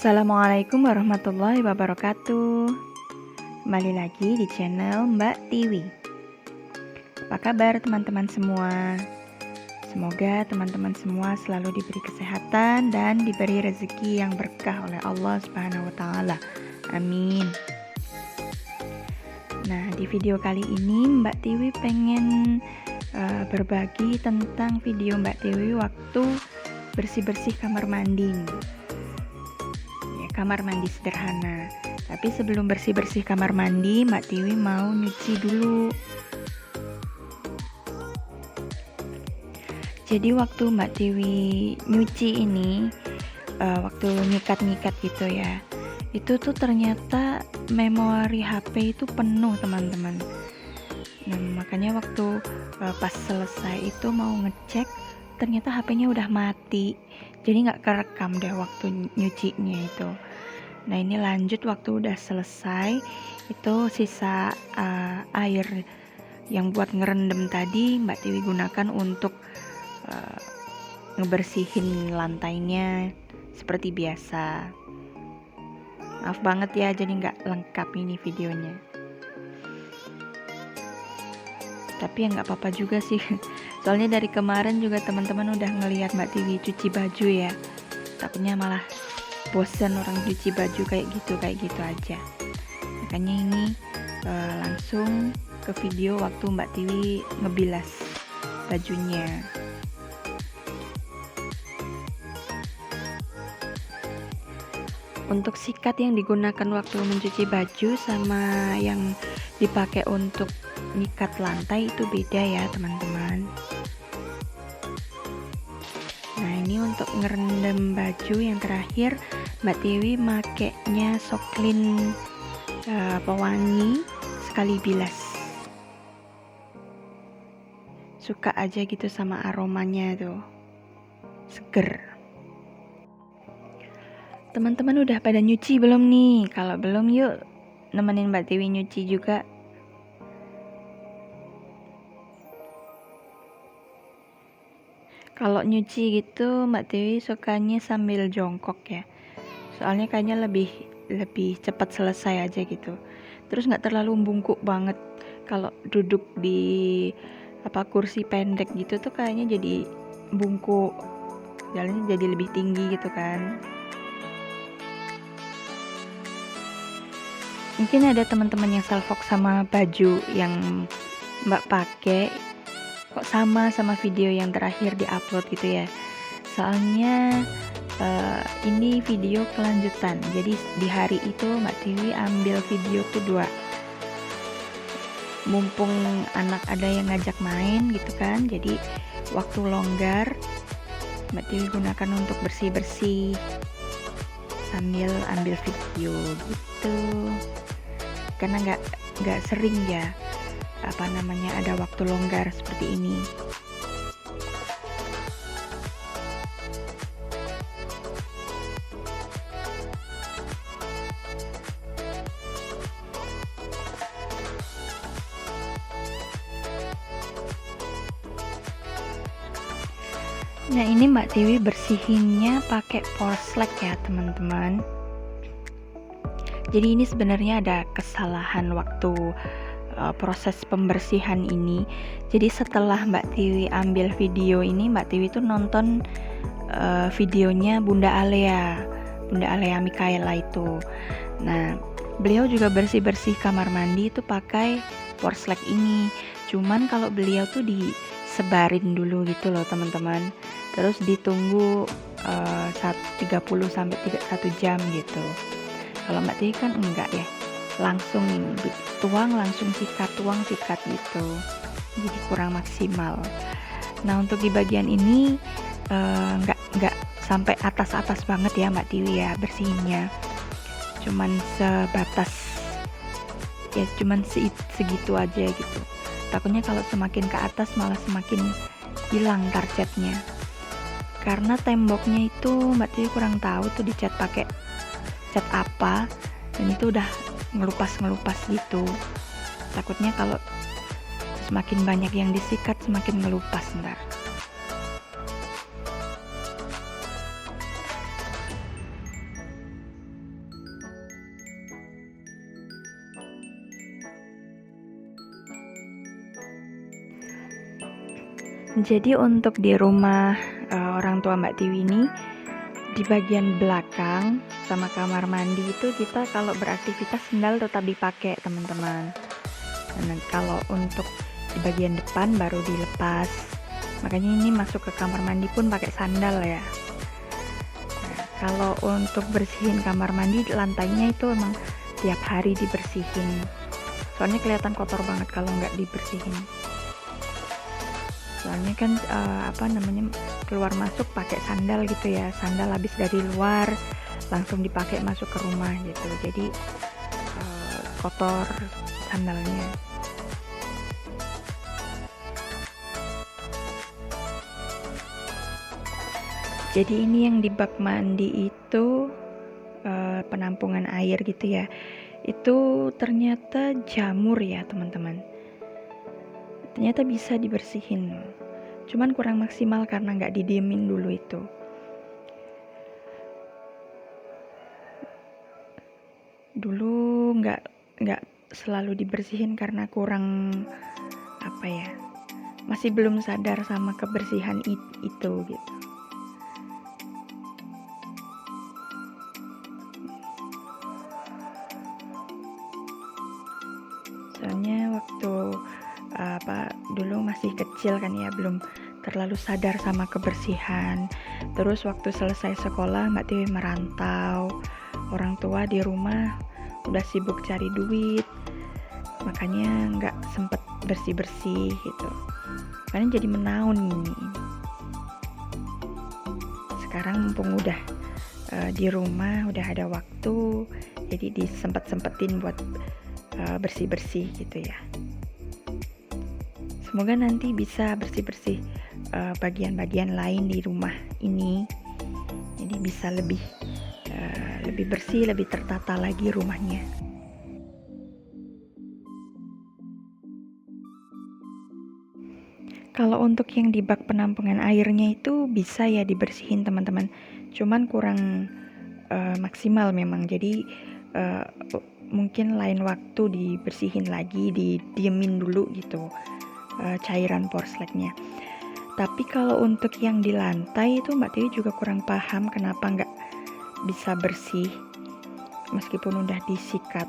Assalamualaikum warahmatullahi wabarakatuh. Kembali lagi di channel Mbak Tiwi. Apa kabar teman-teman semua? Semoga teman-teman semua selalu diberi kesehatan dan diberi rezeki yang berkah oleh Allah Subhanahu wa taala. Amin. Nah, di video kali ini Mbak Tiwi pengen berbagi tentang video Mbak Tiwi waktu bersih-bersih kamar mandi. Kamar mandi sederhana. Tapi sebelum bersih-bersih kamar mandi, Mbak Tiwi mau nyuci dulu. Jadi waktu Mbak Tiwi nyuci ini, waktu nyikat-nyikat gitu ya, itu tuh ternyata memori HP itu penuh teman-teman. Nah makanya waktu pas selesai itu mau ngecek, ternyata HP-nya udah mati. Jadi nggak kerekam deh waktu nyucinya itu. Nah ini lanjut waktu udah selesai, itu sisa air yang buat ngerendam tadi Mbak Tiwi gunakan untuk ngebersihin lantainya seperti biasa. Maaf banget ya, jadi nggak lengkap ini videonya. Tapi ya nggak apa-apa juga sih. Soalnya dari kemarin juga teman-teman udah ngelihat Mbak Tiwi cuci baju ya. Takutnya malah bosan orang cuci baju kayak gitu aja. Makanya ini langsung ke video waktu Mbak Tiwi ngebilas bajunya. Untuk sikat yang digunakan waktu mencuci baju sama yang dipakai untuk nyikat lantai itu beda ya teman-teman. Nah ini untuk ngerendam baju yang terakhir Mbak Tiwi makainya Soklin pewangi sekali bilas. Suka aja gitu sama aromanya tuh, seger. Teman-teman udah pada nyuci belum nih? Kalau belum yuk nemenin Mbak Tiwi nyuci juga. Kalau nyuci gitu Mbak Tiwi sukanya sambil jongkok ya. Soalnya kayaknya lebih cepat selesai aja gitu. Terus nggak terlalu bungkuk banget. Kalau duduk di kursi pendek gitu tuh kayaknya jadi bungkuk. Jalannya jadi lebih tinggi gitu kan. Mungkin ada teman-teman yang salfok sama baju yang Mbak pakai kok sama video yang terakhir diupload gitu ya. Soalnya ini video kelanjutan. Jadi di hari itu Mbak Tiwi ambil video tuh 2. Mumpung anak ada yang ngajak main gitu kan. Jadi waktu longgar Mbak Tiwi gunakan untuk bersih-bersih sambil ambil video gitu. Karena nggak sering ya ada waktu longgar seperti ini. Nah ini Mbak Tiwi bersihinnya pakai porslek ya teman-teman. Jadi ini sebenarnya ada kesalahan waktu proses pembersihan ini. Jadi setelah Mbak Tiwi ambil video ini, Mbak Tiwi tuh nonton videonya Bunda Alea Mikaela itu. Nah beliau juga bersih-bersih kamar mandi itu pakai porslek ini. Cuman kalau beliau tuh disebarin dulu gitu loh teman-teman. Terus ditunggu 30 sampai 1 jam gitu. Kalau Mbak Tiwi kan enggak ya, langsung tuang langsung sikat gitu, jadi kurang maksimal. Nah untuk di bagian ini enggak sampai atas banget ya Mbak Tiwi ya bersihinnya, cuman sebatas ya, cuman segitu aja gitu. Takutnya kalau semakin ke atas malah semakin hilang targetnya. Karena temboknya itu Mbak Tiwi kurang tahu tuh dicat pakai cat apa, dan itu udah ngelupas gitu. Takutnya kalau semakin banyak yang disikat semakin ngelupas ntar. Jadi untuk di rumah orang tua Mbak Tiwi ini, di bagian belakang sama kamar mandi itu kita kalau beraktivitas sendal tetap dipakai teman-teman. Nah, kalau untuk di bagian depan baru dilepas. Makanya ini masuk ke kamar mandi pun pakai sandal ya. Nah, kalau untuk bersihin kamar mandi, lantainya itu emang tiap hari dibersihin. Soalnya kelihatan kotor banget kalau nggak dibersihin. Soalnya kan keluar masuk pakai sandal gitu ya, sandal habis dari luar langsung dipakai masuk ke rumah gitu, jadi kotor sandalnya. Jadi ini yang di bak mandi itu penampungan air gitu ya, itu ternyata jamur ya teman-teman. Ternyata bisa dibersihin, cuman kurang maksimal karena nggak didiemin dulu itu. Dulu nggak selalu dibersihin karena kurang masih belum sadar sama kebersihan itu gitu. Soalnya waktu dulu masih kecil kan ya, belum terlalu sadar sama kebersihan. Terus waktu selesai sekolah Mbak Tiwi merantau, orang tua di rumah udah sibuk cari duit, makanya nggak sempet bersih-bersih gitu. Makanya jadi menaun ini. Sekarang mumpung udah di rumah, udah ada waktu, jadi disempet-sempetin buat bersih-bersih gitu ya. Semoga nanti bisa bersih-bersih bagian-bagian lain di rumah ini, jadi bisa lebih bersih, lebih tertata lagi rumahnya. Kalau untuk yang di bak penampungan airnya itu bisa ya dibersihin teman-teman, cuman kurang maksimal memang, jadi mungkin lain waktu dibersihin lagi, didiemin dulu gitu cairan porsleknya. Tapi kalau untuk yang di lantai itu Mbak Tiwi juga kurang paham kenapa nggak bisa bersih meskipun udah disikat.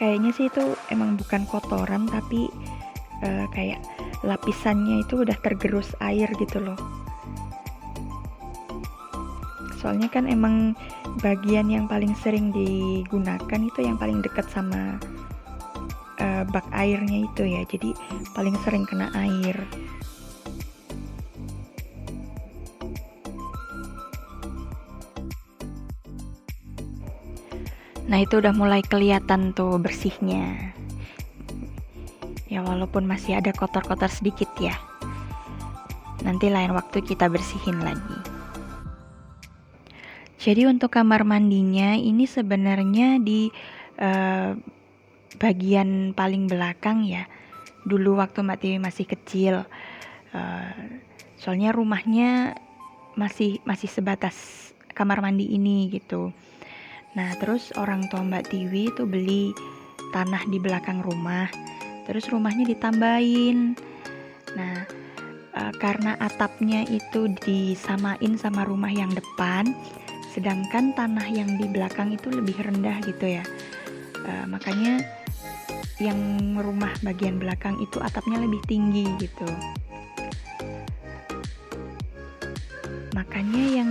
Kayaknya sih itu emang bukan kotoran, tapi kayak lapisannya itu udah tergerus air gitu loh. Soalnya kan emang bagian yang paling sering digunakan itu yang paling dekat sama bak airnya itu ya, jadi paling sering kena air. Nah itu udah mulai kelihatan tuh bersihnya ya, walaupun masih ada kotor-kotor sedikit ya. Nanti lain waktu kita bersihin lagi. Jadi untuk kamar mandinya ini sebenarnya di bagian paling belakang ya. Dulu waktu Mbak Tiwi masih kecil, soalnya rumahnya masih sebatas kamar mandi ini gitu. Nah terus orang tua Mbak Tiwi itu beli tanah di belakang rumah, terus rumahnya ditambahin. Nah karena atapnya itu disamain sama rumah yang depan, sedangkan tanah yang di belakang itu lebih rendah gitu ya, makanya yang rumah bagian belakang itu atapnya lebih tinggi gitu. Makanya yang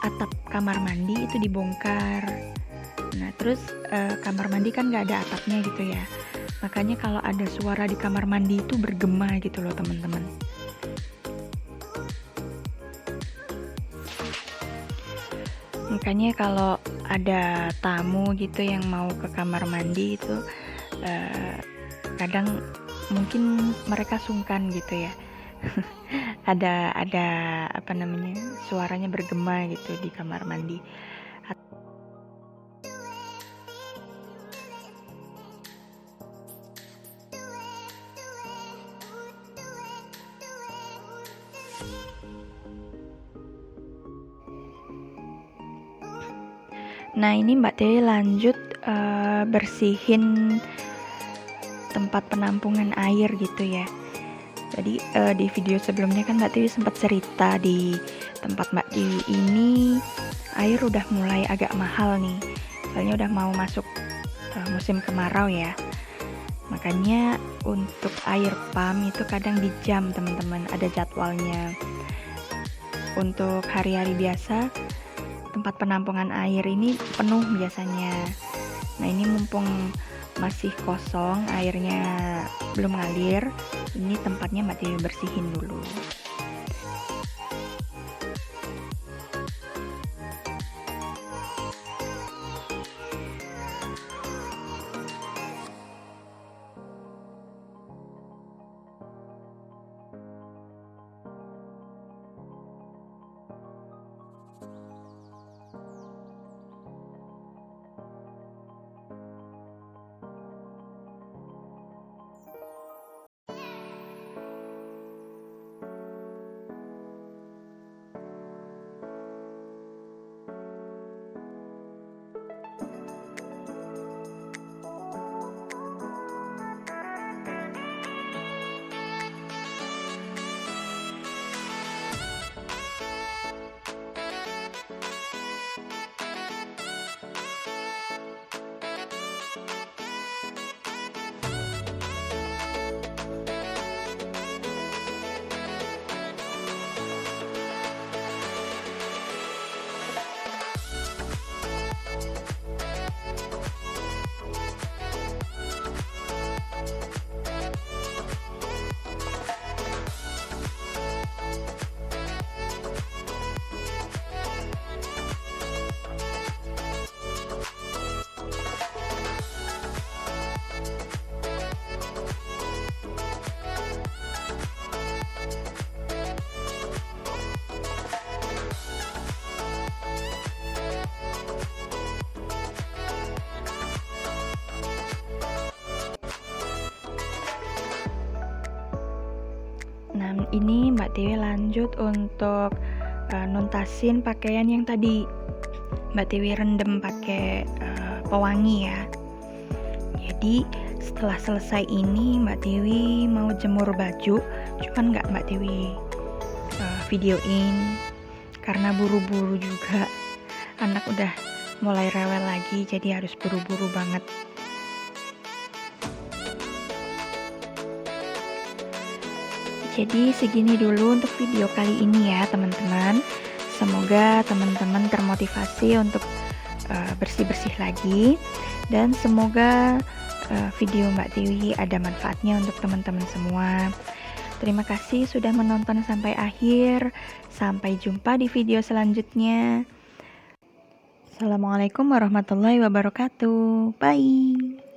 atap kamar mandi itu dibongkar. Nah terus kamar mandi kan gak ada atapnya gitu ya, makanya kalau ada suara di kamar mandi itu bergema gitu loh teman-teman. Makanya kalau ada tamu gitu yang mau ke kamar mandi itu kadang mungkin mereka sungkan gitu ya. ada suaranya bergema gitu di kamar mandi. Nah, ini Mbak Tiwi lanjut bersihin tempat penampungan air gitu ya. Jadi di video sebelumnya kan Mbak Tiwi sempat cerita di tempat Mbak Tiwi ini air udah mulai agak mahal nih, soalnya udah mau masuk musim kemarau ya. Makanya untuk air pump itu kadang di jam teman-teman, ada jadwalnya. Untuk hari-hari biasa tempat penampungan air ini penuh biasanya. Nah, ini mumpung masih kosong, airnya belum ngalir, ini tempatnya Mbak Tiwi bersihin dulu. Nah, ini Mbak Tiwi lanjut untuk nuntasin pakaian yang tadi Mbak Tiwi rendam pakai pewangi ya. Jadi setelah selesai ini Mbak Tiwi mau jemur baju, cuman nggak Mbak Tiwi videoin karena buru-buru juga. Anak udah mulai rewel lagi, jadi harus buru-buru banget. Jadi segini dulu untuk video kali ini ya teman-teman. Semoga teman-teman termotivasi untuk bersih-bersih lagi, dan semoga video Mbak Tiwi ada manfaatnya untuk teman-teman semua. Terima kasih sudah menonton sampai akhir. Sampai jumpa di video selanjutnya. Assalamualaikum warahmatullahi wabarakatuh. Bye.